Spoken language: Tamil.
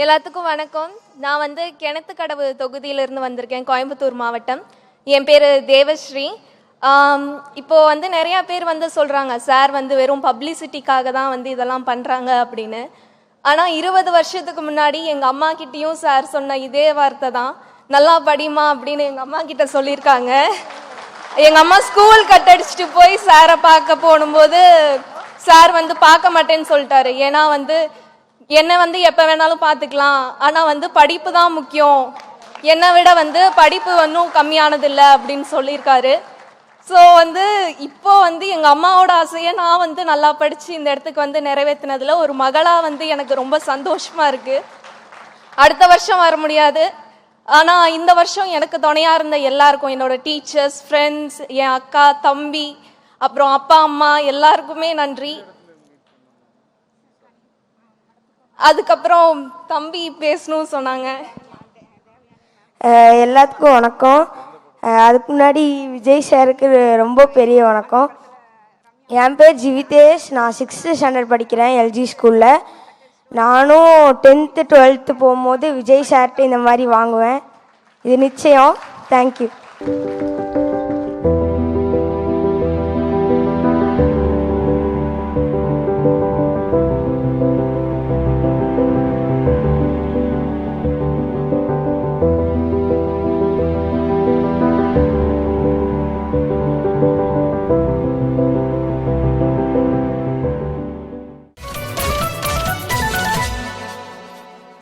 எல்லாத்துக்கும் வணக்கம். நான் வந்து கிணத்துக்கடவு தொகுதியிலிருந்து வந்திருக்கேன், கோயம்புத்தூர் மாவட்டம். என் பேர் தேவஸ்ரீ. இப்போது வந்து நிறையா பேர் வந்து சொல்கிறாங்க, சார் வந்து வெறும் பப்ளிசிட்டிக்காக தான் வந்து இதெல்லாம் பண்ணுறாங்க அப்படின்னு. ஆனால் 20 வருஷத்துக்கு முன்னாடி எங்கள் அம்மா கிட்டேயும் சார் சொன்ன இதே வார்த்தை தான், நல்லா படிமா அப்படின்னு எங்கள் அம்மா கிட்ட சொல்லியிருக்காங்க. எங்கள் அம்மா ஸ்கூல் கட்டடிச்சிட்டு போய் சாரை பார்க்க போகும்போது சார் வந்து பார்க்க மாட்டேன்னு சொல்லிட்டாரு. ஏன்னா வந்து என்னை வந்து எப்போ வேணாலும் பார்த்துக்கலாம், ஆனால் வந்து படிப்பு தான் முக்கியம், என்னை விட வந்து படிப்பு ஒன்றும் கம்மியானதில்லை அப்படின்னு சொல்லியிருக்காரு. ஸோ வந்து இப்போ வந்து எங்கள் அம்மாவோட ஆசையை நான் வந்து நல்லா படித்து இந்த இடத்துக்கு வந்து நிறைவேற்றினதில் ஒரு மகளாக வந்து எனக்கு ரொம்ப சந்தோஷமாக இருக்குது. அடுத்த வருஷம் வர முடியாது, ஆனால் இந்த வருஷம் எனக்கு துணையாக இருந்த எல்லாருக்கும், என்னோட டீச்சர்ஸ், ஃப்ரெண்ட்ஸ், என் அக்கா, தம்பி, அப்புறம் அப்பா அம்மா எல்லாருக்குமே நன்றி. அதுக்கப்புறம் தம்பி பேசணும்னு சொன்னாங்க. எல்லாத்துக்கும் வணக்கம். அதுக்கு முன்னாடி விஜய் சாருக்கு ரொம்ப பெரிய வணக்கம். என் பேர் ஜிவிதேஷ். நான் 6th ஸ்டாண்டர்ட் படிக்கிறேன் எல்ஜி ஸ்கூலில். நானும் 10th 12th போகும்போது விஜய் சார்கிட்ட இந்த மாதிரி வாங்குவேன், இது நிச்சயம். தேங்க்யூ.